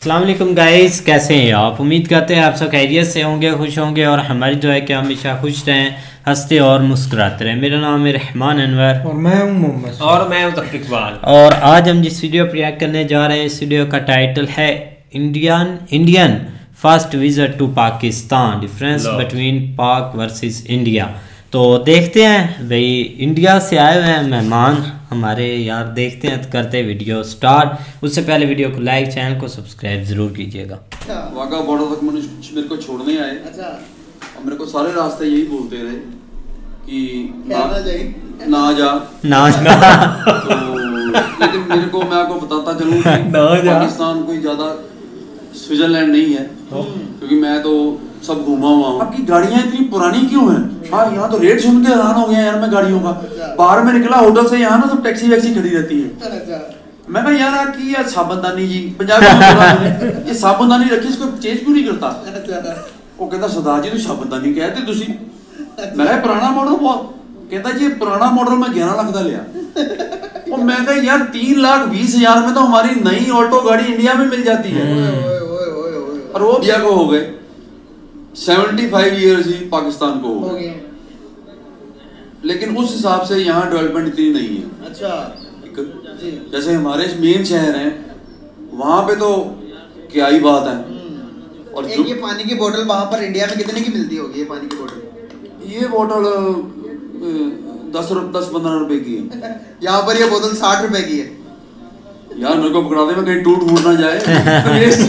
अस्सलाम वालेकुम गाइस, कैसे हैं आप? उम्मीद करते हैं आप सब खैरियत से होंगे, खुश होंगे और हमारी दुआ है कि हमेशा खुश रहें, हंसते और मुस्कुराते रहें। मेरा नाम है रहमान अनवर और मैं हूं मोहम्मद और मैं हूं तौफीक इकबाल। और आज हम जिस वीडियो पर रिएक्ट करने जा रहे हैं, इस वीडियो का टाइटल है Indian first visit to Pakistan, difference between Pak versus India. तो देखते हैं भाई, इंडिया से आए हुए हैं मेहमान हमारे यार, देखते हैं, करते हैं वीडियो स्टार्ट। उससे पहले वीडियो को लाइक, चैनल को सब्सक्राइब जरूर कीजिएगा। वाघा बॉर्डर तक मनुष्य मेरे को छोड़ने आए। अच्छा। और मेरे को सारे रास्ते यही बोलते रहे कि ना जा तो लेकिन मेरे को, मैं आपको बताता चलूं कि पाकिस्तान कोई ज्यादा स्विट्जरलैंड नहीं है, क्योंकि मैं तो सब घूमा हुआ हूँ। आपकी गाड़ियाँ इतनी पुरानी क्यों हैं? हाँ, यहाँ तो रेट सुन के हैरान हो गया यार मैं गाड़ियों का। बाहर में निकला होटल से, यहाँ ना सब टैक्सी वैक्सी खड़ी रहती है। मैं कहा यार आपकी यार साबुनदानी जी, पंजाबी में ये साबुनदानी रखी, इसको चेंज क्यों नहीं करता? वो कहता सरदार जी, तू साबुनदानी कहते तुसी। मैं कहा पुराना मॉडल बहुत, कहता जी पुराना मॉडल मैं 11 लाख का लिया। और मैं कहा यार 3,20,000 में तो हमारी नई ऑल्टो गाड़ी इंडिया में मिल जाती है। और वो भैया को हो गए 75 ईयर्स ही पाकिस्तान को हो गए, लेकिन उस हिसाब से यहाँ डेवलपमेंट इतनी नहीं है। अच्छा। जैसे हमारे मेन शहर हैं, वहाँ पे तो क्या ही बात है। और एक ये पानी की बोतल वहाँ पर इंडिया में कितने की मिलती होगी? ये पानी की बोतल, ये बोतल 10-15 रुपए की है। यहाँ पर ये बोतल 60 रुपए की है। यार मेरे को पकड़ा दे, मैं कहीं टूट फूट ना जाए,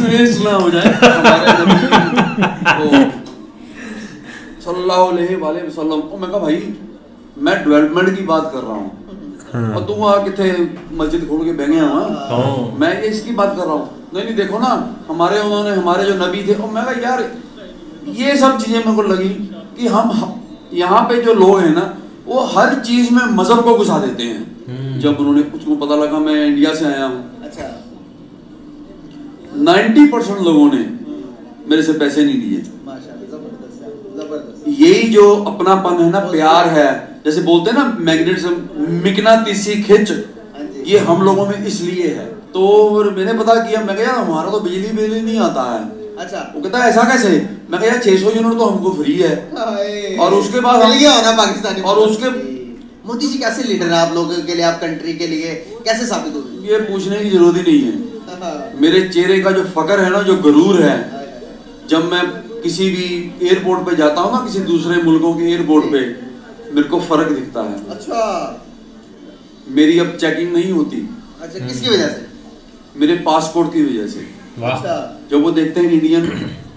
वेस्ट ना हो जाए। सल्लल्लाहु अलैहि वसल्लम। मैं कहा भाई मैं डेवलपमेंट की बात कर रहा हूँ और तू वहाँ कितने मस्जिद खोल के बह गया हुआ, मैं ये इसकी बात कर रहा हूँ। नहीं देखो ना, हमारे जो नबी थे। और मैं कहा यार ये सब चीजें मेरे को लगी कि हम यहाँ पे जो लोग हैं ना, वो हर चीज में मजहब को घुसा देते हैं। जब उन्होंने उसको पता लगा मैं इंडिया से आया हूँ, अच्छा, 90% लोगों ने मेरे से पैसे नहीं लिए। यही जो अपनापन है ना, प्यार है, जैसे बोलते हैं ना मैग्नेटिज्म, मिकनातीसी खिंच, ये हम लोगों में इसलिए है। तो मैंने पता किया, मैं कहा हमारा तो बिजली नहीं आता है। अच्छा। वो कहता है ऐसा कैसे? मैं कहा 600 यूनिट तो हमको फ्री है। और उसके बाद पाकिस्तानी, और उसके मोदी जी कैसे लीडर है आप लोगों के लिए, आप कंट्री के लिए कैसे साबित हो? ये पूछने की जरूरत ही नहीं है। मेरे चेहरे का जो फकर है ना, जो गरूर है, जब मैं किसी भी एयरपोर्ट पे जाता हूँ ना, किसी दूसरे मुल्कों के एयरपोर्ट पे, मेरे को फर्क दिखता है। अच्छा। मेरी अब चेकिंग नहीं होती। अच्छा, किसकी वजह से? मेरे पासपोर्ट की वजह से। अच्छा। जब वो देखते हैं इंडियन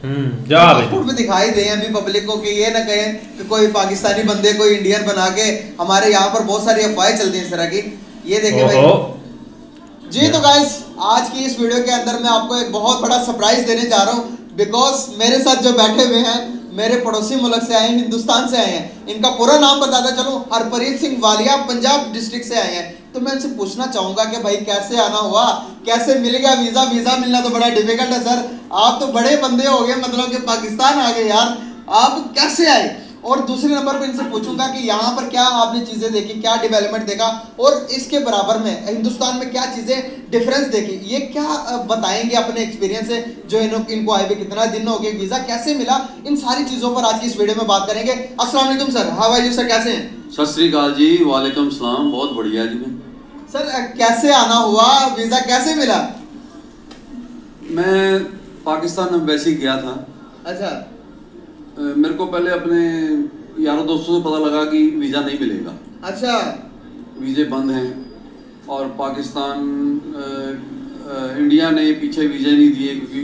पासपोर्ट में दिखाई दे अभी पब्लिक को कि ये ना कहें कि कोई पाकिस्तानी बंदे कोई इंडियन बना के, हमारे यहाँ पर बहुत सारी अफवाहें चलती हैं इस तरह की। ये देखें भाई जी। तो गाइस, आज की इस वीडियो के अंदर मैं आपको एक बहुत बड़ा सरप्राइज देने जा रहा हूँ, बिकॉज मेरे साथ जो बैठे हुए हैं मेरे पड़ोसी मुल्क से आए हैं, हिंदुस्तान से आए हैं। इनका पूरा नाम बताता चलूं, हरप्रीत सिंह वालिया, पंजाब डिस्ट्रिक्ट से आए हैं। तो मैं इनसे पूछना चाहूंगा कि भाई कैसे आना हुआ, कैसे मिल गया वीजा? वीजा मिलना तो बड़ा डिफिकल्ट है सर, आप तो बड़े बंदे हो गए, मतलब कि पाकिस्तान आ गए यार, आप कैसे आए? और दूसरे नंबर पर इनसे पूछूंगा कि यहाँ पर क्या आपने चीजें देखी, क्या डेवलपमेंट देखा, और इसके बराबर में हिंदुस्तान में क्या चीजें डिफरेंस देखी, ये क्या बताएंगे अपने एक्सपीरियंस से, जो इनको आए हुए कितना दिन हो गए, वीजा कैसे मिला, इन सारी चीजों पर आज की इस वीडियो में बात करेंगे। अस्सलाम वालेकुम sir, how are you sir, कैसे हैं? सत श्री अकाल जी, वालेकुम सलाम, बहुत बढ़िया जी। मैं सर कैसे आना हुआ, वीजा कैसे मिला? मैं पाकिस्तान में वैसे ही गया था। अच्छा। मेरे को पहले अपने यारों दोस्तों से पता लगा कि वीज़ा नहीं मिलेगा। अच्छा। वीज़े बंद हैं और पाकिस्तान इंडिया ने पीछे वीज़े नहीं दिए, क्योंकि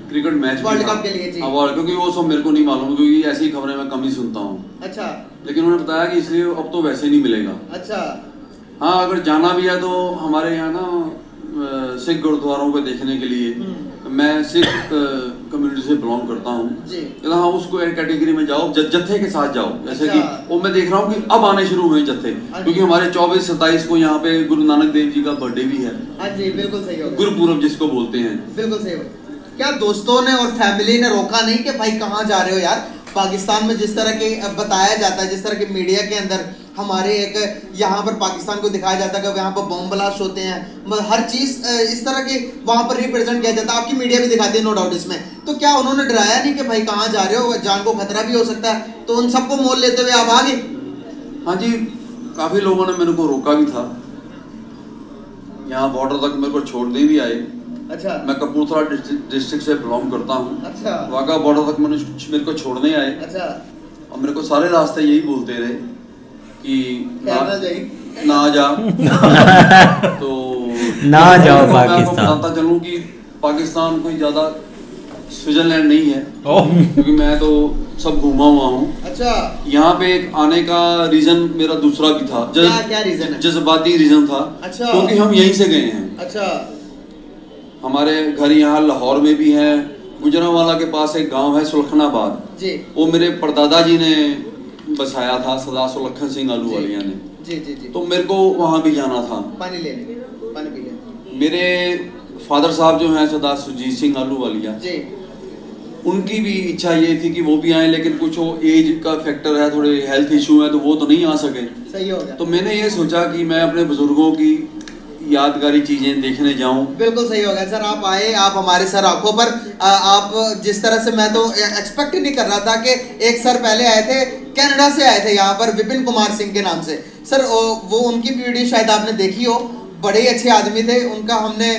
क्रिकेट मैच वर्ल्ड कप के लिए, क्योंकि वो सब मेरे को नहीं मालूम, क्योंकि ऐसी खबरें मैं कम ही सुनता हूँ। अच्छा। लेकिन उन्होंने बताया कि इसलिए अब तो वैसे नहीं मिलेगा। अच्छा। हाँ, अगर जाना भी है तो हमारे यहाँ ना सिख गुरुद्वारों को देखने के लिए, मैं सिख कम्युनिटी से बिलोंग करता हूँ। हाँ, उसको एक कैटेगरी में जाओ, जत्थे के साथ जाओ। जैसे कि वो मैं देख रहा हूँ कि अब आने शुरू हुए जत्थे, क्योंकि हमारे 24-27 को यहाँ पे गुरु नानक देव जी का बर्थडे भी है। हाँ जी, बिल्कुल सही हो, गुरुपूरब जिसको बोलते हैं। बिल्कुल सही। क्या दोस्तों ने और फैमिली ने रोका नहीं कि भाई कहाँ जा रहे हो यार? पाकिस्तान में जिस तरह के बताया जाता है, जिस तरह के मीडिया के अंदर हमारे एक यहाँ पर पाकिस्तान को दिखाया जाता है कि यहाँ पर बम ब्लास्ट होते हैं, हर चीज़ इस तरह के वहाँ पर रिप्रेजेंट किया जाता है। आपकी मीडिया भी दिखाती है, नो डाउट इसमें। तो क्या उन्होंने डराया नहीं कि भाई कहाँ जा रहे हो, जान को खतरा भी हो सकता है, तो उन सबको मोल लेते हुए आप आगे? हाँ जी, काफ़ी लोगों ने मेरे को रोका भी था, यहाँ बॉर्डर तक मेरे को छोड़ने भी आए। अच्छा। मैं कपूरथला डिस्ट्रिक्ट से बिलोंग करता हूँ। अच्छा। वाघा बॉर्डर तक मेरे को छोड़ने आए। अच्छा। और मेरे को सारे रास्ते यही बोलते रहे कि ना जा तो ना जाओ पाकिस्तान। मैं बताता चलूँ कि पाकिस्तान कोई ज़्यादा स्विट्जरलैंड नहीं है, क्योंकि मैं तो सब घूमा हुआ हूँ। अच्छा। यहाँ पे एक आने का रीजन मेरा दूसरा भी था। क्या रीजन है? जज्बाती रीजन था। अच्छा। क्योंकि हम यहीं से गए हैं। अच्छा। हमारे घर यहाँ लाहौर में भी है, गुजरांवाला के पास एक गांव है सुलखनाबाद जी, वो मेरे परदादा जी ने बसाया था, सरदार सुलखन सिंह आलूवालिया ने। जी जी जी। तो मेरे को वहाँ भी जाना था, पानी लेने, पानी पी लेने। मेरे फादर साहब जो हैं सरदार सुरजीत सिंह आलूवालिया जी, उनकी भी इच्छा ये थी कि वो भी आए, लेकिन कुछ वो एज का फैक्टर है, थोड़े हेल्थ इशू है, तो वो तो नहीं आ सके। सही हो गया। तो मैंने ये सोचा कि मैं अपने बुजुर्गों की यादगारी चीजें देखने जाऊं। बिल्कुल सही हो गया सर, आप आए, आप हमारे सर आंखों पर आप जिस तरह से, मैं तो एक्सपेक्ट ही नहीं कर रहा था कि एक सर पहले आए थे, कनाडा से आए थे यहाँ पर, विपिन कुमार सिंह के नाम से। सर वो उनकी वीडियो शायद आपने देखी हो, बड़े ही अच्छे आदमी थे, उनका हमने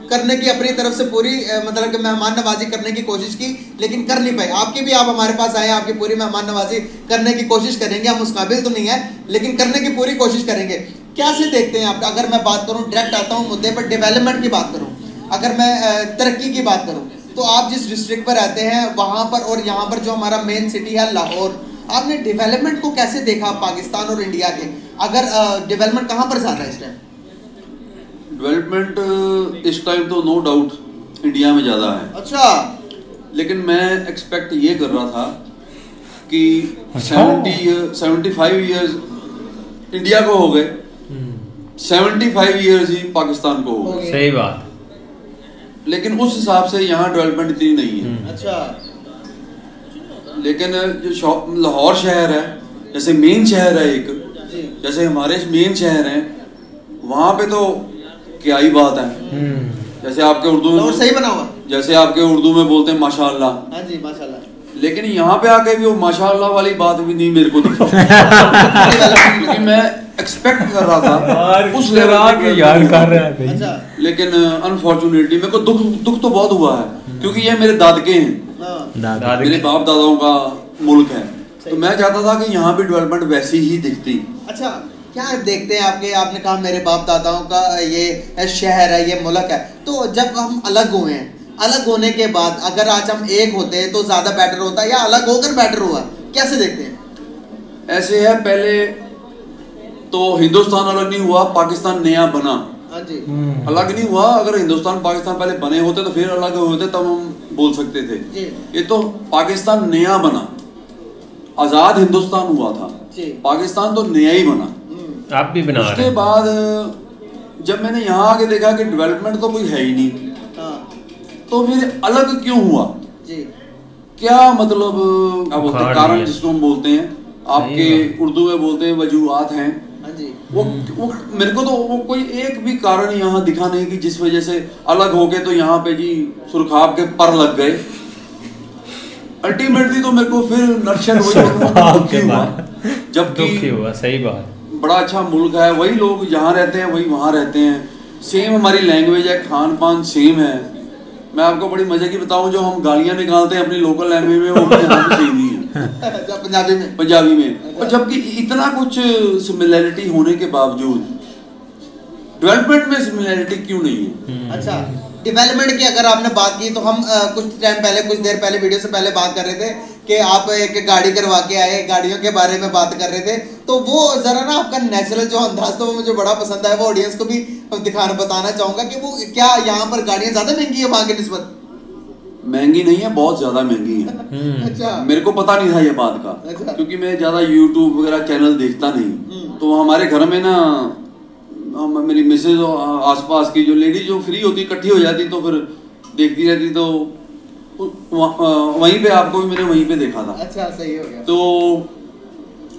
करने की अपनी तरफ से पूरी मतलब कि मेहमान नवाजी करने की कोशिश की, लेकिन कर नहीं पाए। आपकी भी, आप हमारे पास आए, आपकी पूरी मेहमान नवाजी करने की कोशिश करेंगे, हम उस काबिल तो नहीं है, लेकिन करने की पूरी कोशिश करेंगे। कैसे देखते हैं आप, अगर मैं बात करूं, डायरेक्ट आता हूं मुद्दे पर, डेवलपमेंट की बात करूं, अगर मैं तरक्की की बात करूं, तो आप जिस डिस्ट्रिक्ट पर रहते हैं वहां पर और यहाँ पर जो हमारा मेन सिटी है लाहौर, आपने डेवलपमेंट को कैसे देखा पाकिस्तान और इंडिया के? अगर डेवलपमेंट कहाँ पर ज़्यादा है इस टाइम? डेवलपमेंट इस टाइम तो नो डाउट इंडिया में ज़्यादा है। अच्छा। लेकिन मैं एक्सपेक्ट ये कर रहा था कि 75 ईयर्स इंडिया को हो गए, 75 ईयर्स ही पाकिस्तान को हो गए। सही बात। लेकिन उस हिसाब से यहाँ डेवलपमेंट इतनी नहीं है। अच्छा। लेकिन जो लाहौर शहर है, जैसे मेन शहर है एक, जैसे हमारे मेन शहर हैं, वहाँ पे तो क्या ही बात है। जैसे आपके उर्दू में सही बना हुआ, जैसे आपके उर्दू में बोलते हैं माशाअल्लाह। हाँ जी, माशाअल्लाह। लेकिन यहाँ पे आके भी वो माशाअल्लाह वाली बात भी नहीं मेरे को दिखी। क्योंकि मैं एक्सपेक्ट कर रहा था उस लेवल के यार कर रहा है। अच्छा। लेकिन अनफॉर्चुनेटली मेरे को दुख तो बहुत हुआ है, क्योंकि ये मेरे दादके हैं, मेरे बाप दादाओं का मुल्क है, तो मैं चाहता था कि यहाँ भी डेवलपमेंट वैसी ही दिखती। अच्छा, क्या देखते हैं आपने कहा मेरे बाप दादाओं का ये शहर है, ये मुल्क है, तो जब हम अलग हुए हैं, अलग होने के बाद अगर आज हम एक होते हैं तो ज्यादा बेटर होता है, या अलग होकर बेटर हुआ, कैसे देखते हैं? ऐसे है, पहले तो हिंदुस्तान अलग नहीं हुआ, पाकिस्तान नया बना। हाँ जी। अलग नहीं हुआ, अगर हिंदुस्तान पाकिस्तान पहले बने होते तो फिर अलग होते, तब हम बोल सकते थे। ये तो पाकिस्तान नया बना, आजाद हिंदुस्तान हुआ था, पाकिस्तान तो नया ही बना। आप भी बना रहे। उसके बाद जब मैंने यहाँ आके देखा कि डेवलपमेंट तो कोई है ही नहीं, तो फिर अलग क्यों हुआ जी? क्या मतलब कारण जिसको हम बोलते हैं, आपके उर्दू में बोलते हैं वजूहात हैं। वो मेरे को तो वो कोई एक भी कारण यहाँ दिखा नहीं कि जिस वजह से अलग हो गए, तो यहाँ पे जी सुरखाब के पर लग गए। अल्टीमेटली तो मेरे को फिर नक्शल हुआ, जबकि हुआ। सही बात। बड़ा अच्छा मुल्क है, वही लोग जहाँ रहते हैं वही वहाँ रहते हैं, सेम हमारी लैंग्वेज है, खान पान सेम है। मैं आपको बड़ी मजे की बताऊं, जो हम गालियाँ निकालते हैं अपनी लोकल लैंग्वेज में, वो यहाँ पे सेम ही है। पंजाबी में। और जबकि इतना कुछ सिमिलैरिटी होने के बावजूद डेवलपमेंट में सिमिलैरिटी क्यों नहीं है? अच्छा, डेवलपमेंट की अगर आपने बात की, तो हम कुछ देर पहले वीडियो से पहले बात कर रहे थे कि आप एक गाड़ी करवा के आए, गाड़ियों के बारे में बात कर रहे थे, तो वो जरा ना आपका नेचुरल जो अंदाज था वो मुझे बड़ा पसंद आया, वो ऑडियंस को भी बताना चाहूंगा कि वो क्या यहाँ पर गाड़ियाँ ज्यादा महंगी है वहाँ की निस्बत? महंगी नहीं है, बहुत ज्यादा महंगी है। अच्छा। मेरे को पता नहीं था ये बात का। अच्छा। क्योंकि मैं ज्यादा यूट्यूब वगैरह चैनल देखता नहीं, तो हमारे घर में ना मेरी मिसेज आसपास की जो लेडी जो फ्री होती इकट्ठी हो जाती, तो फिर देखती रहती, तो वहीं पे आपको भी मैंने वहीं पे देखा था। अच्छा, सही हो गया। तो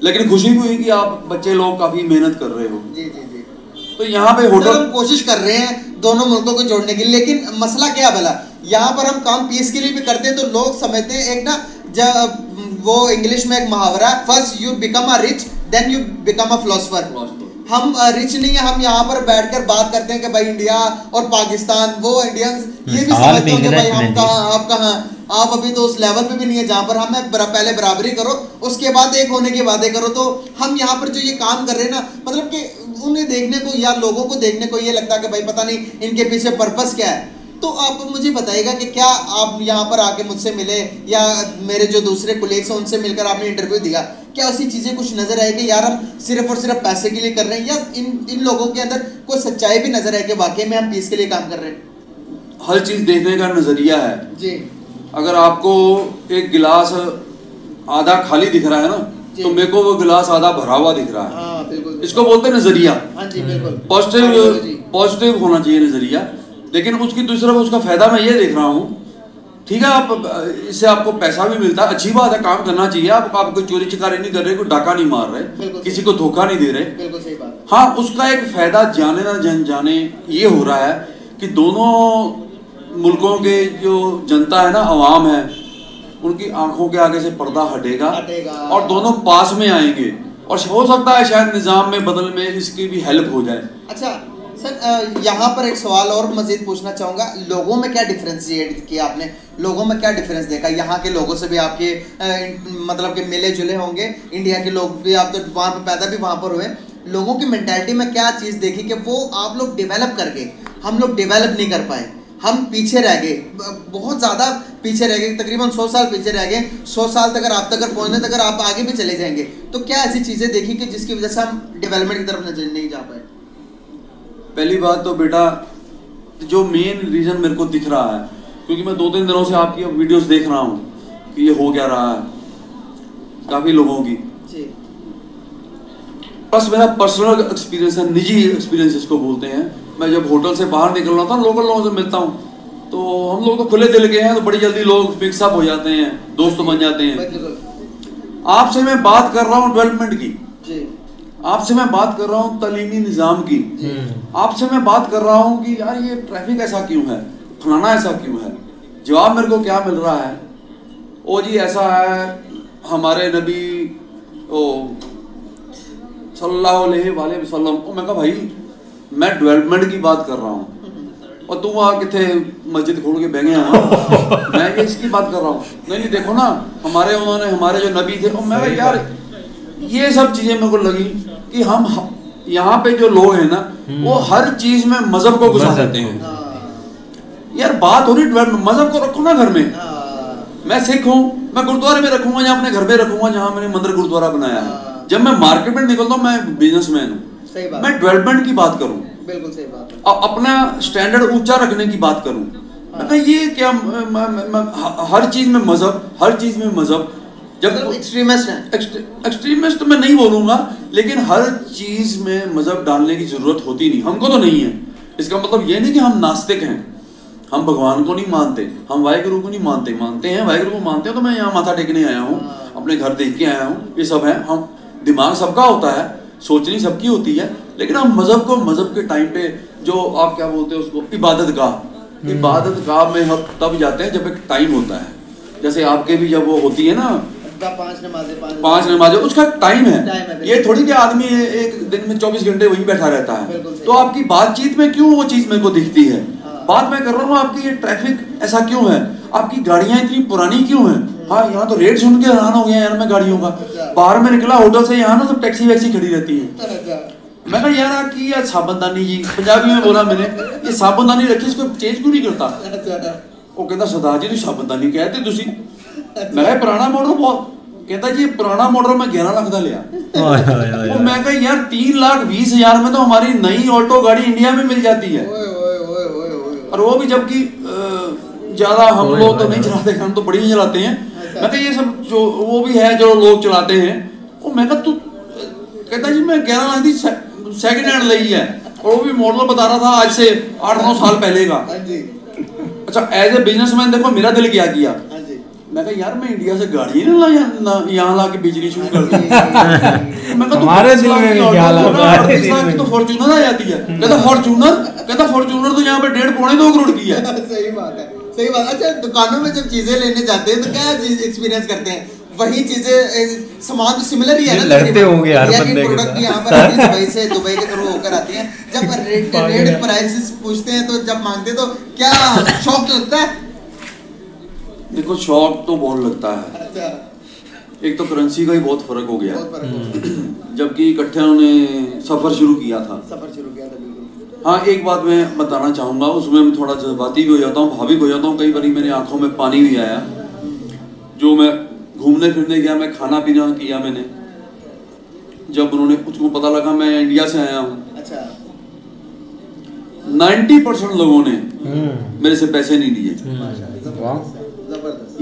लेकिन खुशी भी हुई कि आप बच्चे लोग काफी मेहनत कर रहे हो। जी जी जी। तो यहाँ पे होटल हम कोशिश कर रहे हैं दोनों मुल्कों को जोड़ने की, लेकिन मसला क्या भला, यहाँ पर हम काम पीस के लिए भी करते हैं तो लोग समझते हैं एक ना, जब वो इंग्लिश में एक मुहावरा, first you become a rich then you become a philosopher. हम रिच नहीं है, हम यहाँ पर बैठकर बात करते हैं कि भाई इंडिया और पाकिस्तान, वो इंडियंस ये भी समझते हैं कि भाई हम कहाँ आप कहाँ, आप अभी तो उस लेवल पे भी नहीं है जहाँ पर हमें पहले बराबरी करो उसके बाद एक होने की बातें करो। तो हम यहाँ पर जो ये काम कर रहे हैं ना, मतलब कि उन्हें देखने को या लोगों को देखने को ये लगता है कि भाई पता नहीं इनके पीछे पर्पस क्या है। तो आप मुझे बताइएगा कि क्या आप यहाँ पर आके मुझसे मिले या मेरे जो दूसरे कोलीग्स हैं उनसे मिलकर आपने इंटरव्यू दिया, क्या ऐसी चीज़ें कुछ नज़र आए कि यार हम सिर्फ और सिर्फ पैसे के लिए कर रहे हैं, या इन लोगों के अंदर कोई सच्चाई भी नज़र आए कि वाकई में हम पीस के लिए काम कर रहे हैं? हर चीज़ देखने का नज़रिया है जी। अगर आपको एक गिलास आधा खाली दिख रहा है ना, तो मेरे को वो गिलास आधा भरा हुआ दिख रहा है। हाँ, बिल्कुल। इसको बोलते हैं नज़रिया। हाँ जी, बिल्कुल। पॉजिटिव होना चाहिए नज़रिया। लेकिन उसकी दूसरी तरफ उसका फायदा मैं ये देख रहा हूँ, ठीक है, आप इससे आपको पैसा भी मिलता है, अच्छी बात है, काम करना चाहिए। आप कोई चोरी चिकारी नहीं कर रहे, कोई डाका नहीं मार रहे, किसी को धोखा नहीं दे रहे, बिल्कुल सही बात। हाँ, उसका एक फायदा जाने ना जन जाने ये हो रहा है कि दोनों मुल्कों के जो जनता है ना, अवाम है, उनकी आंखों के आगे से पर्दा हटेगा और दोनों पास में आएंगे और हो सकता है शायद निज़ाम में बदल में इसकी भी हेल्प हो जाए। अच्छा सर, यहाँ पर एक सवाल और मजीद पूछना चाहूँगा, लोगों में क्या डिफ्रेंशिएट किया आपने, लोगों में क्या डिफरेंस देखा? यहाँ के लोगों से भी आपके मतलब कि मिले जुले होंगे, इंडिया के लोग भी, आप तो वहाँ पर पैदा भी वहाँ पर हुए, लोगों की मेंटालिटी में क्या चीज़ देखी कि वो आप लोग डेवलप कर गए, हम लोग डेवलप नहीं कर पाए, हम पीछे रह गए, बहुत ज़्यादा पीछे रह गए, तकरीबन 100 साल पीछे रह गए, 100 साल तक आप तक पहुँचने तक आप आगे भी चले जाएंगे। तो क्या ऐसी चीज़ें देखी कि जिसकी वजह से हम डेवलपमेंट की तरफ नहीं जा पाए? पहली बात तो बेटा, जो मेन रीज़न मेरे को दिख रहा है, क्योंकि मैं 2-3 दिनों से आपकी वीडियोस देख रहा हूँ कि ये हो क्या रहा है काफ़ी लोगों की, बस मेरा पर्सनल एक्सपीरियंस है, निजी एक्सपीरियंस इसको बोलते हैं। मैं जब होटल से बाहर निकल रहा था, लोकल लोगों से मिलता हूँ, तो हम लोग तो खुले दिल के हैं, तो बड़ी जल्दी लोग मिक्सअप हो जाते हैं, दोस्त बन जाते हैं। आपसे मैं बात कर रहा हूँ डेवलपमेंट की, आपसे मैं बात कर रहा हूँ तालीमी निज़ाम की, आपसे मैं बात कर रहा हूँ कि यार ये ट्रैफिक ऐसा क्यों है, फलाना ऐसा क्यों है। जवाब मेरे को क्या मिल रहा है, ओ जी ऐसा है, हमारे नबी ओ सल्लल्लाहु अलैहि वसल्लम। मैं कहा भाई मैं डेवलपमेंट की बात कर रहा हूँ और तुम वहाँ कितने मस्जिद खोल के बह गए हैं, मैं ये इसकी बात कर रहा हूँ। नहीं देखो ना, हमारे जो नबी थे, और मैं यार ये सब चीज़ें मेरे को लगी कि हम यहाँ पे जो लोग हैं ना, वो हर चीज़ में मजहब को घुसा देते हैं। यार बात हो रही डेवलपमेंट, मजहब को रखो ना घर में। मैं सिख हूँ, मैं गुरुद्वारे में रखूंगा या अपने घर में रखूंगा जहाँ मैंने मंदिर गुरुद्वारा बनाया है। जब मैं मार्केट में निकलता हूँ, मैं बिजनेसमैन हूँ, मैं डेवलपमेंट की बात करूँ, बिल्कुल सही बात है, और अपना स्टैंडर्ड ऊंचा रखने की बात करूँ। मैं ये क्या हर चीज़ में मजहब, हर चीज़ में मजहब, जब एक्सट्रीमिस्ट मैं नहीं बोलूँगा, लेकिन हर चीज़ में मजहब डालने की ज़रूरत होती नहीं, हमको तो नहीं है। इसका मतलब ये नहीं कि हम नास्तिक हैं, हम भगवान को नहीं मानते, हम वाहिगुरु को नहीं मानते हैं, वाहिगुरु को मानते हैं। तो मैं यहाँ माथा टेकने आया हूँ, अपने घर देख के आया हूँ, ये सब है। हम दिमाग सबका होता है, सोचनी सबकी होती है, लेकिन हम मजहब को मजहब के टाइम पे, जो आप क्या बोलते हैं उसको, इबादत गाह में हम तब जाते हैं जब एक टाइम होता है। जैसे आपके भी जब वो होती है ना 5 नमाजें, उसका टाइम है। ये थोड़ी कि आदमी एक दिन में 24 घंटे वहीं बैठा रहता है। तो आपकी बातचीत में क्यों वो चीज़ मेरे को दिखती है? बात मैं कर रहा हूँ आपकी, ये ट्रैफिक ऐसा क्यों है, आपकी गाड़ियाँ इतनी पुरानी क्यों हैं? हाँ, यहाँ तो रेट सुन के हैरान हो गया यार मैं गाड़ियों का। बाहर में निकला होटल से, यहाँ ना सब टैक्सी वैक्सी खड़ी रहती है। मैं कहा यार की यार साबुनदानी जी, पंजाबी में बोला मैंने, ये साबुनदानी रखी, इसको चेंज क्यों नहीं करता? वो कहता सरदार जी साबुनदानी कहते तुसी। मैं कहा पुराना मॉडल बहुत, कहता जी पुराना मॉडल मैं 11 लाख का लिया। वो मैं कहा यार 3,20,000 में तो हमारी नई ऑल्टो गाड़ी इंडिया में मिल जाती है, और वो भी जबकि ज्यादा हम लोग तो नहीं चलाते, हम तो बड़ी ही चलाते हैं। मैं कहा ये सब जो वो भी है जो लोग चलाते हैं, वो मैं कहा तू, कहता जी मैं 11 लाख की सेकंड हैंड ली है, और वो भी मॉडल बता रहा था आज से 8-9 साल पहले का। अच्छा, एज ए बिजनेसमैन देखो मेरा दिल क्या किया, मैं कहा यार मैं इंडिया से गाड़ी ना यहाँ ला के बेचनी शुरू कर दी। मैं कहा हमारे दिल में ख्याल आता है 38 लाख की तो फॉर्च्यूनर आ जाती है। कहता फॉर्च्यूनर तो यहाँ पे 1.5-2 करोड़ की है। सही बात है, सही बात। अच्छा, दुकानों में जब चीजें लेने जाते हैं तो क्या चीज एक्सपीरियंस करते हैं? वही चीजें, सामान तो सिमिलर ही है ना, लड़ते होंगे यार बंदे के प्रोडक्ट भी यहाँ पर आती है दुबई के थ्रू होकर आती है। जब रेट प्राइसेस पूछते हैं तो जब मांगते तो क्या शौक लगता है? देखो शौक तो बहुत लगता है। अच्छा। एक तो करेंसी का ही बहुत फर्क हो गया, जबकि इकट्ठे उन्होंने सफर शुरू किया था। बिल्कुल। हाँ, एक बात मैं बताना चाहूंगा, उसमें मैं थोड़ा जज्बाती भी हो जाता हूँ, भावुक हो जाता हूँ, कई बार मेरी आंखों में पानी भी आया। जो मैं घूमने फिरने गया, मैं खाना पीना किया मैंने, जब उन्होंने उसको पता लगा मैं इंडिया से आया हूँ। अच्छा। 90% लोगों ने मेरे से पैसे नहीं लिए।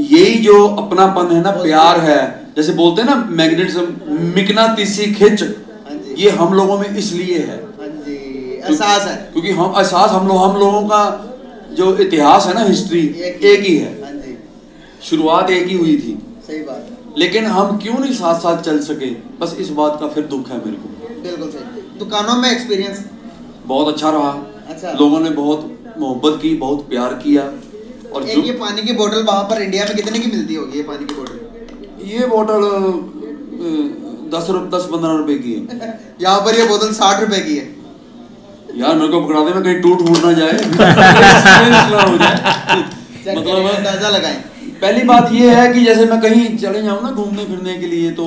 यही जो अपनापन है ना, प्यार है, जैसे बोलते हैं ना मैग्नेटिज्म, मिकनातीसी खिंच, ये हम लोगों में इसलिए है, एहसास है, क्योंकि हम लोगों का जो इतिहास है ना, हिस्ट्री एक ही है, शुरुआत एक ही हुई थी। सही बात है। लेकिन हम क्यों नहीं साथ साथ चल सके, बस इस बात का फिर दुख है मेरे को। बिल्कुल सही। दुकानों में एक्सपीरियंस बहुत अच्छा रहा। अच्छा। लोगों ने बहुत मोहब्बत की, बहुत प्यार किया। और एक ये पानी की बोतल वहाँ पर इंडिया में कितने की मिलती होगी? ये पानी की बोतल, ये बोतल 10-15 रुपए की है। यहाँ पर ये बोतल 60 रुपए की है। यार मेरे को पकड़ा दे, मैं कहीं टूट ना जाए। मतलब अंदाजा लगाएं। पहली बात ये है कि जैसे मैं कहीं चले जाऊँ ना घूमने फिरने के लिए, तो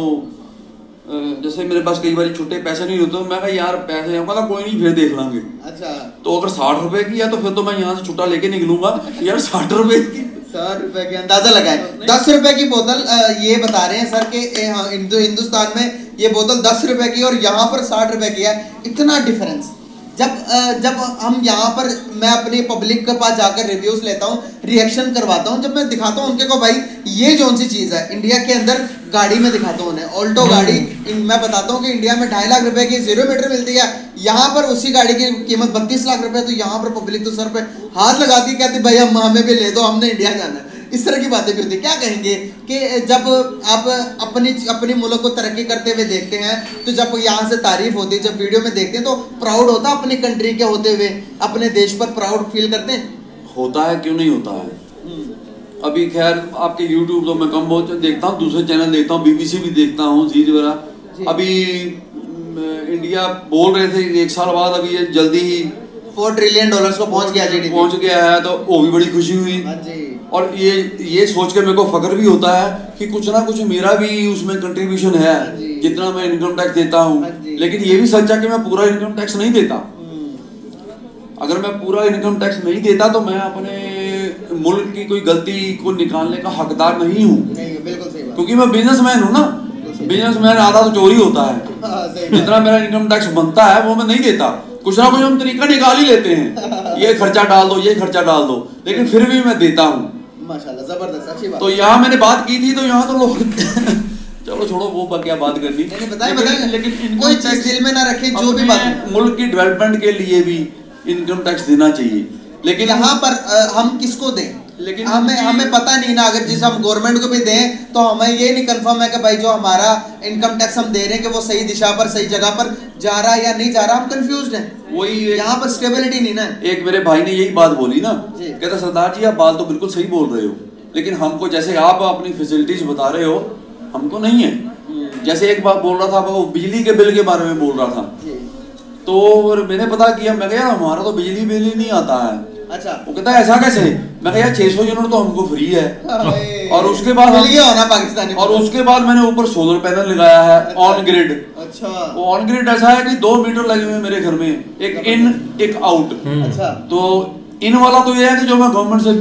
जैसे मेरे पास कई बार छुट्टे पैसे नहीं होते, मैं कहा यार पैसे कहता कोई नहीं फिर देख लांगे। अच्छा। तो अगर 60 रुपए की है तो फिर तो मैं यहाँ से छुट्टा लेके निकलूंगा। यार 60 रुपए की, 60 रुपए की अंदाजा लगाए। 10 रुपए की बोतल ये बता रहे हैं सर कि हिंदुस्तान में ये बोतल 10 रुपए की और यहाँ पर 60 रुपए की है। इतना डिफरेंस। जब हम यहाँ पर, मैं अपनी पब्लिक के पास जाकर रिव्यूज लेता हूँ, रिएक्शन करवाता हूँ, जब मैं दिखाता हूँ उनके को भाई ये जो सी चीज़ है इंडिया के अंदर, गाड़ी में दिखाता हूँ उन्हें ऑल्टो गाड़ी, मैं बताता हूँ कि इंडिया में 2.5 लाख रुपए की 0 मीटर मिलती है, यहाँ पर उसी गाड़ी की कीमत 32 लाख रुपए। तो यहाँ पर पब्लिक तो सर पे हाथ लगाती, कहती भाई हमें भी ले दो, हमने इंडिया जाना है। इस तरह की बातें भी होती है। क्या कहेंगे कि जब आप अपनी मुल्क को तरक्की करते हुए देखते हैं, तो जब यहाँ से तारीफ होती है, जब वीडियो में देखते हैं तो प्राउड होता है अपनी कंट्री के होते हुए, अपने देश पर प्राउड फील करते हैं? होता है, क्यों नहीं होता है। अभी खैर आपके YouTube तो मैं कम बहुत देखता हूँ, दूसरे चैनल देखता हूँ, BBC भी देखता हूँ, जी वगैरह। अभी इंडिया बोल रहे थे 1 साल बाद अभी ये जल्दी ही $4 ट्रिलियन को पहुंच गया है, तो वो भी बड़ी खुशी हुई। और ये सोच के मेरे को फख्र भी होता है कि कुछ ना कुछ मेरा भी उसमें कंट्रीब्यूशन है, जितना मैं इनकम टैक्स देता हूँ। लेकिन ये भी सच है कि मैं पूरा इनकम टैक्स नहीं देता। अगर मैं पूरा इनकम टैक्स नहीं देता तो मैं अपने मुल्क की कोई गलती को निकालने का हकदार नहीं हूँ, क्योंकि मैं बिजनेसमैन हूँ ना। बिजनेसमैन आधा तो चोरी होता है। जितना मेरा इनकम टैक्स बनता है वो मैं नहीं देता, कुछ ना कुछ हम तरीका निकाल ही लेते हैं, ये खर्चा डाल दो, ये खर्चा डाल दो, लेकिन फिर भी मैं देता हूँ। माशाल्लाह, जबरदस्त, अच्छी बात। तो यहाँ मैंने बात की थी, तो यहाँ तो लोग चलो छोड़ो वो पर क्या बात करनी। बताएं, लेकिन कोई चीज दिल में ना रखें, जो भी बात मुल्क की डेवलपमेंट के लिए भी इनकम टैक्स देना चाहिए। लेकिन यहाँ पर हम किसको दें, लेकिन हमें पता नहीं ना। अगर जिस हम गवर्नमेंट को भी दें तो हमें ये नहीं कंफर्म है कि भाई जो हमारा इनकम टैक्स हम दे रहे हैं कि वो सही दिशा पर, सही जगह पर जा रहा है या नहीं जा रहा। हम कंफ्यूज्ड हैं, वही यहाँ पर स्टेबिलिटी नहीं ना। एक मेरे भाई ने यही बात बोली ना, कहता सरदार जी आप बात तो बिल्कुल सही बोल रहे हो, लेकिन हमको जैसे आप अपनी फैसिलिटीज बता रहे हो हमको नहीं है। जैसे एक बात बोल रहा था वो बिजली के बिल के बारे में बोल रहा था, तो मैंने पता किया, मैं कहा हमारा तो बिजली बिल ही नहीं आता है। अच्छा। वो कहता है ऐसा कैसे? मैं कहा 600 यूनिट तो हमको फ्री है। और उसके बाद होना पाकिस्तानी, और उसके बाद मैंने ऊपर सोलर पैनल लगाया है ऑन ग्रिड। अच्छा। वो ऑन ग्रिड ऐसा है कि 2 मीटर लगे हुए मेरे घर में, एक इन एक आउट। अच्छा। तो इन वाला तो ये है कि जो मैं गवर्नमेंट से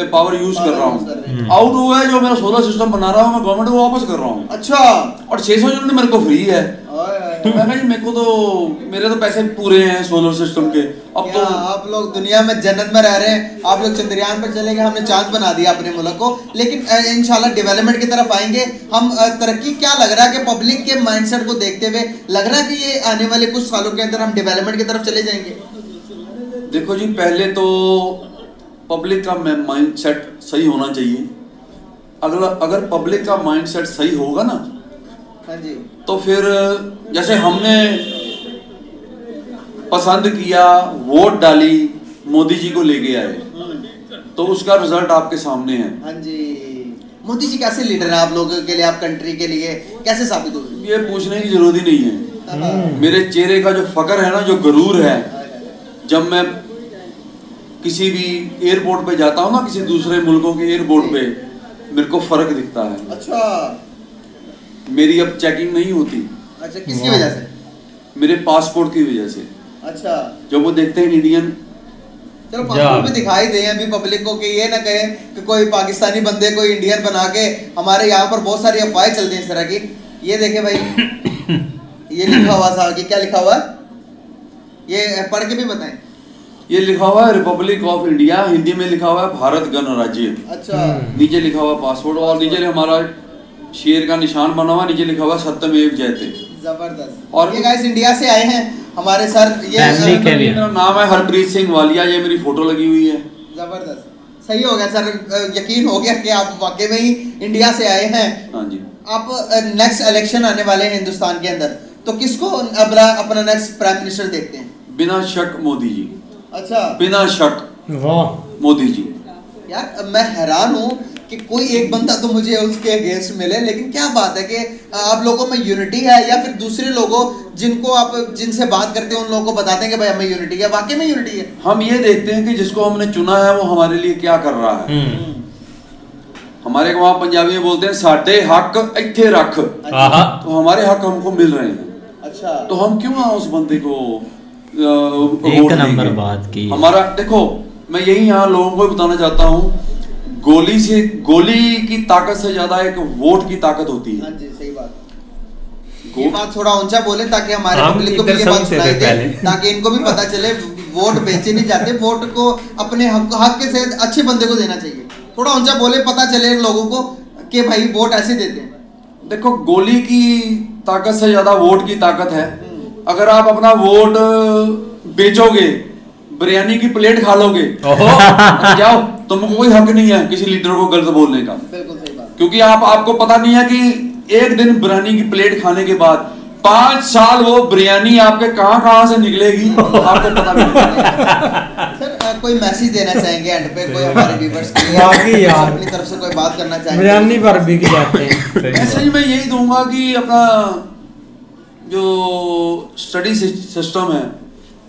पावर यूज कर रहा हूँ, आउट हुआ है जो मेरा सोलर सिस्टम बना रहा हूँ मैं गवर्नमेंट को वापस कर रहा हूँ। अच्छा। और 600 यूनिट मेरे को फ्री है। तो मैं कहा मेरे को तो मेरे तो पैसे पूरे हैं सोलर सिस्टम के। अब तो आप लोग दुनिया में जन्नत में रह रहे हैं, आप लोग चंद्रयान पर चले गए, हमने चांद बना दिया अपने मुल्क को। लेकिन इंशाल्लाह डेवलपमेंट की तरफ आएंगे हम। तरक्की क्या लग रहा है कि पब्लिक के माइंडसेट को देखते हुए लग रहा है कि ये आने वाले कुछ सालों के अंदर हम डेवलपमेंट की तरफ चले जाएंगे? देखो जी, पहले तो पब्लिक का माइंडसेट सही होना चाहिए। अगर पब्लिक का माइंडसेट सही होगा ना, हाँ जी, तो फिर जैसे हमने पसंद किया, वोट डाली, मोदी जी को लेके आए, तो उसका रिजल्ट आपके सामने है। हाँ जी, मोदी जी कैसे लीडर है आप लोगों के लिए, आप कंट्री के लिए कैसे साबित हो? ये पूछने की जरूरत ही नहीं है। मेरे चेहरे का जो फकर है ना, जो गरूर है, जब मैं किसी भी एयरपोर्ट पे जाता हूँ ना, किसी दूसरे मुल्कों के एयरपोर्ट पे, मेरे को फर्क दिखता है। अच्छा, मेरी अब चेकिंग नहीं होती। अच्छा, किसकी वजह से? मेरे पासपोर्ट की वजह से। अच्छा, जब वो देखते हैं इंडियन, चलो पासपोर्ट पे दिखाई दे अभी पब्लिक को कि ये ना कहे कि कोई पाकिस्तानी बंदे कोई इंडियन बना के, हमारे यहाँ पर बहुत सारी अफवाहें चलती हैं इस तरह की। ये देखे भाई, ये लिखा हुआ था कि क्या लिखा हुआ है, ये पढ़ के भी बताएं। ये लिखा हुआ है रिपब्लिक ऑफ इंडिया, हिंदी में लिखा हुआ है भारत गणराज्य। अच्छा, नीचे लिखा हुआ पासपोर्ट, और नीचे हमारा शेर का निशान बना हुआ, नीचे लिखा हुआ सत्यमेव जयते। जबरदस्त। और ये गाइस इंडिया से आए हैं हमारे सर, ये मेरा नाम है हरप्रीत सिंह वालिया, ये मेरी फोटो लगी हुई है। जबरदस्त, सही हो गया सर, यकीन हो गया कि आप वाकई में ही इंडिया से आए हैं। हाँ जी। आप नेक्स्ट इलेक्शन आने वाले हैं हिंदुस्तान के अंदर, तो किसको अपना नेक्स्ट प्राइम मिनिस्टर देखते हैं? बिना शक मोदी जी। अच्छा, बिना शक मोदी जी। यार मैं हैरान हूँ कि कोई एक बंदा तो मुझे उसके अगेंस्ट मिले, लेकिन क्या बात है कि आप लोगों में यूनिटी है, या फिर दूसरे लोगों जिनको आप जिनसे बात करते हैं उन लोगों को बताते हैं कि भाई हमें यूनिटी है? वाकई में यूनिटी है। हम ये देखते हैं कि जिसको हमने चुना है वो हमारे लिए क्या कर रहा है। हमारे वहाँ पंजाबी में बोलते हैं साडे हक इत्थे रख, तो हमारे हक हमको मिल रहे हैं। अच्छा, तो हम क्यों उस बंदे को एक नंबर बात की। हमारा देखो, मैं यही यहाँ लोगों को बताना चाहता हूँ, गोली की ताकत से ज्यादा एक वोट की ताकत होती है। हाँ जी, सही बात। ये बात थोड़ा ऊंचा बोले ताकि हमारे पब्लिक को भी ये बात सुनाई दे, ताकि इनको भी पता चले वोट बेचे नहीं जाते, वोट को अपने हक के से अच्छे बंदे को देना चाहिए। थोड़ा ऊंचा बोले, पता चले लोगों को कि भाई वोट ऐसे देते हैं। देखो, गोली की ताकत से ज्यादा वोट की ताकत है। अगर आप अपना वोट बेचोगे, बिरयानी की प्लेट खा लोगे, जाओ, तुमको कोई हक नहीं है किसी लीडर को गलत बोलने का। बिल्कुल सही बात। क्योंकि आपको पता नहीं है कि एक दिन बिरयानी की प्लेट खाने के बाद 5 साल वो बिरयानी आपके कहां से निकलेगी, आपको पता नहीं। सर कोई मैसेज देना चाहेंगे एंड पे, कोई हमारे व्यूअर्स के लिए अपनी तरफ से कोई बात करना चाहेंगे? बिरयानी पर भी की जाते हैं। मैसेज मैं यही दूंगा कि अपना जो स्टडी सिस्टम है,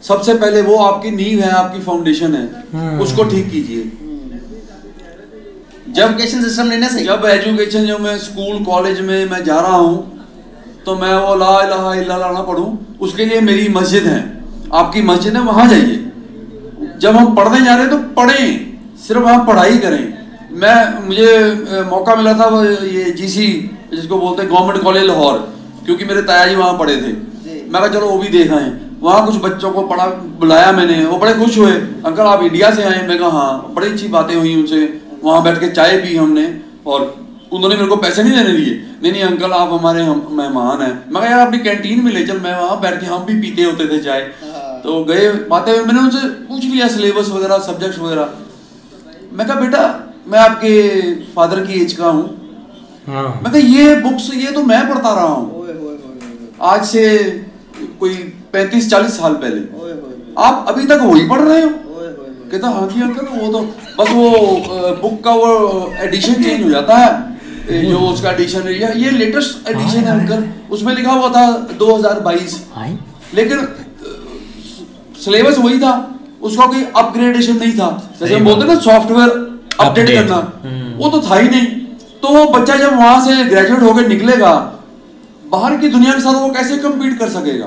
सबसे पहले वो आपकी नींव है, आपकी फाउंडेशन है, उसको ठीक कीजिए। जब एजुकेशन सिस्टम नहीं ना सही, जब एजुकेशन, जो मैं स्कूल कॉलेज में मैं जा रहा हूँ, तो मैं वो ला इलाहा इल्लल्लाह ना पढ़ूं, उसके लिए मेरी मस्जिद है, आपकी मस्जिद है, वहां जाइए। जब हम पढ़ने जा रहे हैं तो पढ़ें, सिर्फ हम पढ़ाई करें। मुझे मौका मिला था ये जीसी, जिसको बोलते हैं गवर्नमेंट कॉलेज लाहौर, क्योंकि मेरे ताया जी वहाँ पढ़े थे। मैं कहा चलो वो भी देख आए। वहाँ कुछ बच्चों को बुलाया मैंने, वो बड़े खुश हुए, अंकल आप इंडिया से आए? मैं कहा हाँ। बड़ी अच्छी बातें हुई उनसे, वहाँ बैठ के चाय पी हमने, और उन्होंने मेरे को पैसे नहीं देने दिए। नहीं अंकल आप हमारे मेहमान हैं। मैं कहा यार अपनी कैंटीन में ले चल, मैं वहाँ बैठ के हम भी पीते होते थे चाय। तो गए, बातें हुई, मैंने उनसे पूछ लिया सिलेबस वगैरह, सब्जेक्ट्स वगैरह। मैं कहा बेटा मैं आपके फादर की एज का हूँ। मैं कहा ये बुक्स ये तो मैं पढ़ता रहा हूँ आज से कोई 35-40 साल पहले, आप अभी तक वही पढ़ रहे हो? कहता हाँ जी अंकल, वो तो बस वो बुक का वो एडिशन चेंज हो जाता है, जो उसका एडिशन है, ये लेटेस्ट एडिशन है अंकल, उसमें लिखा हुआ था 2022, लेकिन सिलेबस वही था, उसका कोई अपग्रेडेशन नहीं था। जैसे हम बोलते हैं ना सॉफ्टवेयर अपडेट करना, वो तो था ही नहीं। तो वो बच्चा जब वहां से ग्रेजुएट होकर निकलेगा, बाहर की दुनिया के साथ वो कैसे कम्पीट कर सकेगा?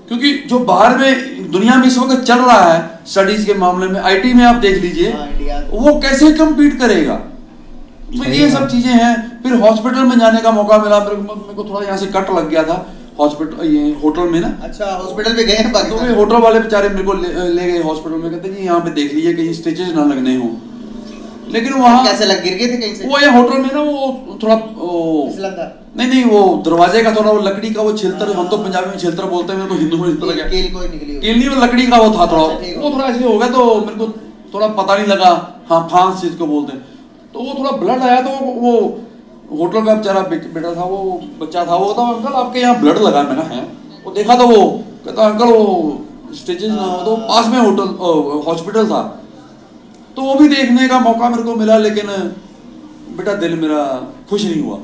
क्योंकि जो बाहर में दुनिया में इस वक्त चल रहा है स्टडीज के मामले में, आईटी में आप देख लीजिए, वो कैसे कम्पीट करेगा? तो ये सब चीजें हैं। फिर हॉस्पिटल में जाने का मौका मिला, मेरे को थोड़ा यहाँ से कट लग गया था हॉस्पिटल, ये होटल में ना। अच्छा हॉस्पिटल में गए? तो वे होटल वाले बेचारे मेरे को ले गए हॉस्पिटल में, कहते जी यहाँ पे देख लीजिए कहीं स्टिचेस ना लगने हो। लेकिन वहाँ कैसे लग गिर गए थे कहीं से? वो ये होटल में ना वो थोड़ा नहीं वो दरवाजे का थोड़ा वो लकड़ी का वो छिलतर, हम तो पंजाबी में छिलतर बोलते हैं, मेरे को हिंदू में छिलतर लगा, कील नहीं, वो लकड़ी का वो था थोड़ा, वो थोड़ा ऐसे हो गया, तो मेरे को थोड़ा पता नहीं लगा। हाँ फांस जिसको बोलते हैं। तो वो थोड़ा ब्लड आया, तो वो होटल का बेचारा बेटा था, वो बच्चा था, वो था अंकल आपके यहाँ ब्लड लगा। मैंने है वो देखा, तो वो कहता अंकल वो स्टिचेस ना हो, तो पास में होटल हॉस्पिटल था, तो वो भी देखने का मौका मेरे को मिला, लेकिन बेटा दिल मेरा खुश नहीं हुआ।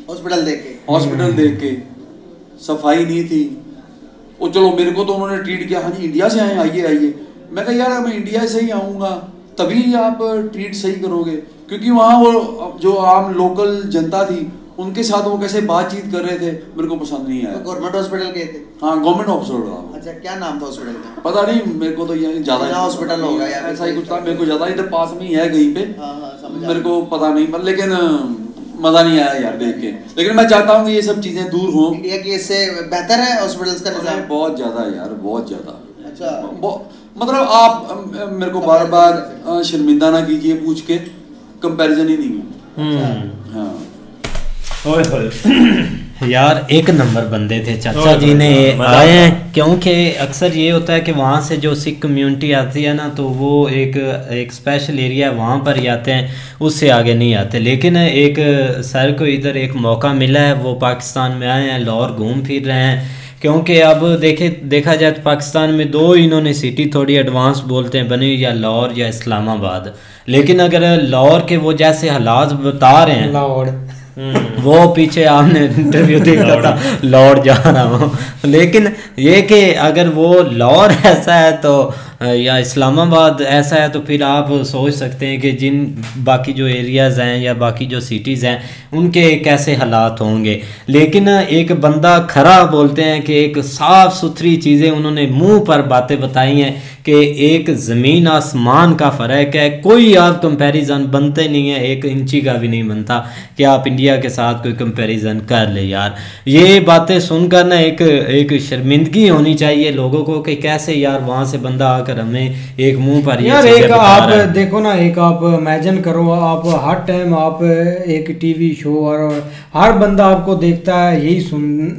हॉस्पिटल देख के सफाई नहीं थी। वो चलो मेरे को तो उन्होंने ट्रीट किया, हाँ जी इंडिया से आए, आइए। मैं कहा यार मैं इंडिया से ही आऊँगा तभी आप ट्रीट सही करोगे, क्योंकि वहाँ वो जो आम लोकल जनता थी उनके साथ वो कैसे बातचीत कर रहे थे, मेरे को पसंद नहीं आया। तो गवर्नमेंट हॉस्पिटल गए थे? हाँ गवर्नमेंट हॉस्पिटल था। अच्छा, क्या नाम था हॉस्पिटल का? पता नहीं मेरे को, तो ये ज्यादा हॉस्पिटल होगा यार, ऐसा ही कुछ था, मेरे को ज्यादा इधर पास में ही है कहीं पे, मेरे को पता नहीं, लेकिन मजा नहीं आया यार देख के। लेकिन मैं चाहता हूँ कि ये सब चीजें दूर हों। इंडिया की इससे बेहतर है हॉस्पिटल्स का निजाम? बहुत ज्यादा यार, बहुत ज्यादा। अच्छा, मतलब आप मेरे को बार बार शर्मिंदा ना कीजिए पूछ के, कंपैरिजन ही नहीं है। हाँ यार एक नंबर बंदे थे चाचा जी ने आए हैं, क्योंकि अक्सर ये होता है कि वहाँ से जो सिख कम्युनिटी आती है ना, तो वो एक स्पेशल एरिया वहाँ पर ही आते हैं, उससे आगे नहीं आते। लेकिन एक सर को इधर एक मौका मिला है, वो पाकिस्तान में आए हैं, लाहौर घूम फिर रहे हैं, क्योंकि अब देखा जाए तो पाकिस्तान में दो इन्होंने सिटी थोड़ी एडवांस बोलते हैं बनी, या लाहौर या इस्लामाबाद। लेकिन अगर लाहौर के वो जैसे हालात बता रहे हैं, लाहौर वो पीछे आपने इंटरव्यू देखा था लाहौर जा रहा हूँ, लेकिन ये कि अगर वो लाहौर ऐसा है तो या इस्लामाबाद ऐसा है, तो फिर आप सोच सकते हैं कि जिन बाकी जो एरियाज़ हैं या बाकी जो सिटीज़ हैं उनके कैसे हालात होंगे। लेकिन एक बंदा खरा बोलते हैं कि एक साफ़ सुथरी चीज़ें उन्होंने मुंह पर बातें बताई हैं कि एक ज़मीन आसमान का फ़र्क है, कोई आप कंपैरिजन बनते नहीं है, 1 इंची का भी नहीं बनता कि आप इंडिया के साथ कोई कंपैरिजन कर ले। यार ये बातें सुनकर ना एक शर्मिंदगी होनी चाहिए लोगों को कि कैसे यार वहाँ से बंदा हमें एक मुंह पर यार एक आप देखो ना, एक आप इमेजिन करो, आप हर टाइम आप एक टीवी शो और हर बंदा आपको देखता है, यही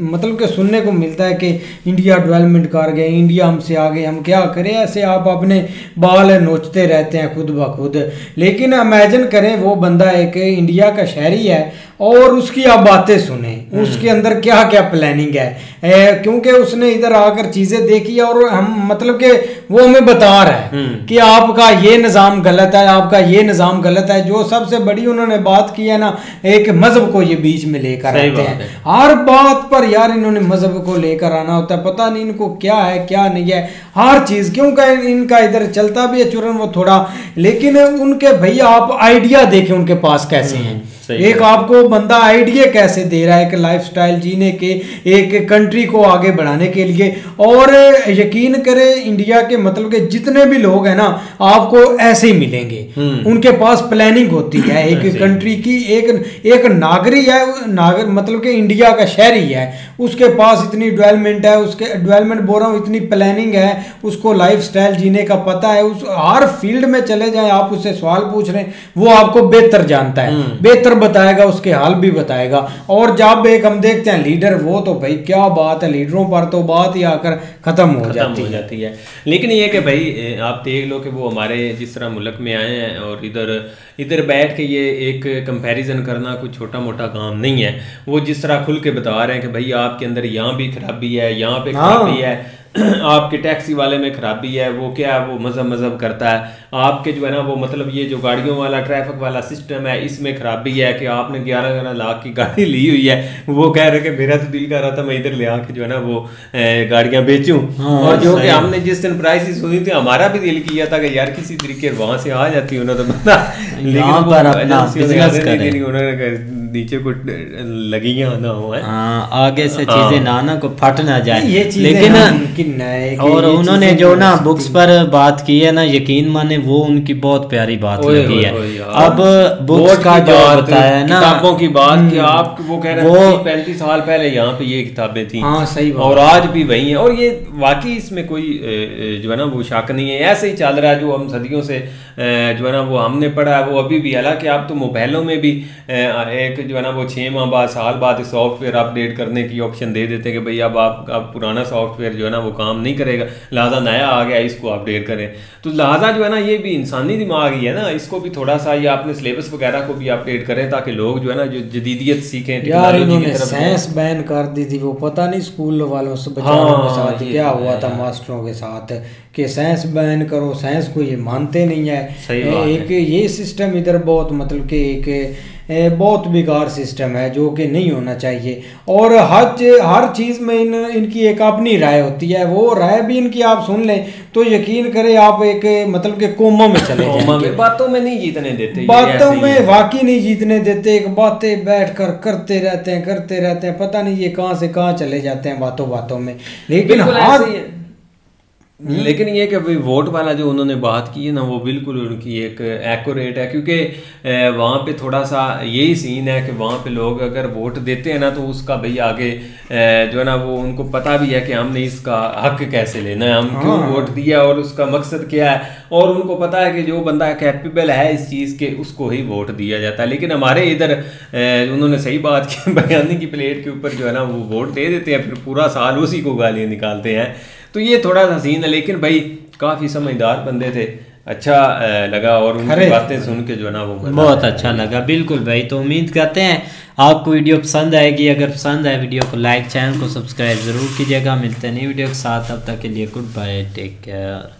मतलब कि सुनने को मिलता है कि इंडिया डेवलपमेंट कर गए, इंडिया हमसे आगे, हम क्या करें। ऐसे आप अपने बाल नोचते रहते हैं खुद ब खुद। लेकिन इमेजिन करें वो बंदा एक इंडिया का शहरी है और उसकी आप बातें सुने, उसके अंदर क्या क्या प्लानिंग है, क्योंकि उसने इधर आकर चीजें देखी और हम मतलब कि वो हमें बता रहा है कि आपका ये निज़ाम गलत है, आपका ये निज़ाम गलत है। जो सबसे बड़ी उन्होंने बात की है ना, एक मजहब को ये बीच में लेकर आते हैं, हर बात पर यार इन्होंने मजहब को लेकर आना होता है, पता नहीं इनको क्या है क्या नहीं है, हर चीज क्योंकि इनका इधर चलता भी है चुरन वो थोड़ा। लेकिन उनके भैया आप आइडिया देखें उनके पास कैसे हैं, एक आपको बंदा आइडिया कैसे दे रहा है एक लाइफस्टाइल जीने के, एक कंट्री को आगे बढ़ाने के लिए। और यकीन करें इंडिया के मतलब के जितने भी लोग हैं ना आपको ऐसे ही मिलेंगे, उनके पास प्लानिंग होती है एक कंट्री की। एक नागरिक है, मतलब कि इंडिया का शहरी है, उसके पास इतनी डेवलपमेंट है, उसके डेवलपमेंट बोल रहा हूँ, इतनी प्लानिंग है, उसको लाइफस्टाइल जीने का पता है। उस हर फील्ड में चले जाए, आप उससे सवाल पूछ रहे हैं, वो आपको बेहतर जानता है, बेहतर बताएगा, उसके हाल भी बताएगा। और जब एक हम देखते हैं लीडर, वो तो भाई क्या बात है, लीडरों पर तो बात ही आकर खत्म हो जाती है। लेकिन ये कि भाई आप देख लो कि वो हमारे जिस तरह मुल्क में आए हैं और इधर बैठ के ये एक कंपैरिजन करना कोई छोटा मोटा काम नहीं है। वो जिस तरह खुल के बता रहे हैं कि भाई आपके अंदर यहाँ भी खराबी है, यहाँ पे खराबी है, आपके टैक्सी वाले में खराबी है, वो क्या है, वो मजहब करता है, आपके जो है ना वो मतलब ये जो गाड़ियों वाला ट्रैफिक वाला सिस्टम है इसमें खराबी है कि आपने 11 लाख की गाड़ी ली हुई है, वो कह रहे कि मेरा तो दिल कर रहा था मैं इधर ले आके जो है ना वो गाड़ियां बेचूं। और जो कि हमने जिस दिन प्राइसेस सुनी थी हमारा भी दिल किया था कि यार किसी तरीके वहां से आ जाती उन्होंने तो बता, लेकिन उन्होंने नीचे कुछ लगी ना हो है, आगे से चीजें ना को फट ना जाए। लेकिन और उन्होंने जो ना बुक्स पर बात की है ना, यकीन माने वो उनकी बहुत प्यारी बात लगी है। अब बुक्स का जो बताया है ना, किताबों की बात कि आप वो कह रहे हैं 35 साल पहले यहाँ पे ये किताबें थी, सही बात, और आज भी वही है। और ये वाकई इसमें कोई जो है ना वो शक नहीं है, ऐसे ही चल रहा है जो हम सदियों से जो है ना वो हमने पढ़ा है वो अभी भी। हालांकि आप तो मोबाइलों में भी एक एक जो है ना वो 6 माह बाद, साल बाद सॉफ्टवेयर अपडेट करने की ऑप्शन दे देते हैं कि भाई अब पुराना सॉफ्टवेयर जो है ना वो काम नहीं करेगा, लिहाजा नया आ गया, इसको अपडेट करें। तो लिहाजा जो है ना ये भी इंसानी दिमाग ही है ना, इसको भी थोड़ा सा या अपने सिलेबस वगैरह को भी अपडेट करें ताकि लोग जो है ना जो जदीदियत सीखें। यार इन्होंने साइंस बैन कर दी थी, वो पता नहीं स्कूल वालों से बच्चों के साथ क्या हुआ था, मास्टरों के साथ, कि साइंस बैन करो, साइंस को ये मानते नहीं है। एक ये सिस्टम इधर बहुत मतलब कि एक बहुत बेकार सिस्टम है जो कि नहीं होना चाहिए। और हर चीज़ में इनकी एक अपनी राय होती है, वो राय भी इनकी आप सुन लें तो यकीन करें आप एक मतलब कि कोमा में चले जाएंगे। बातों में नहीं जीतने देते, बातों में वाकई नहीं जीतने देते, एक बातें बैठ कर करते रहते हैं, पता नहीं ये कहाँ से कहाँ चले जाते हैं बातों में। लेकिन ये कि भाई वोट वाला जो उन्होंने बात की है ना वो बिल्कुल उनकी एक एक्यूरेट है, क्योंकि वहाँ पे थोड़ा सा यही सीन है कि वहाँ पे लोग अगर वोट देते हैं ना तो उसका भाई आगे जो है ना वो उनको पता भी है कि हमने इसका हक कैसे लेना है, हम क्यों वोट दिया और उसका मकसद क्या है, और उनको पता है कि जो बंदा कैपेबल है इस चीज़ के उसको ही वोट दिया जाता है। लेकिन हमारे इधर उन्होंने सही बात की, बयानी की प्लेट के ऊपर जो है ना वो वोट दे देते हैं, फिर पूरा साल उसी को गालियाँ निकालते हैं। तो ये थोड़ा सा सीन है, लेकिन भाई काफ़ी समझदार बंदे थे, अच्छा लगा और उनकी बातें सुन के जो है ना वो बहुत अच्छा लगा। बिल्कुल भाई, तो उम्मीद करते हैं आपको वीडियो पसंद आएगी। अगर पसंद आए वीडियो को लाइक, चैनल को सब्सक्राइब ज़रूर कीजिएगा। मिलते हैं नई वीडियो के साथ, तब तक के लिए गुड बाय, टेक केयर।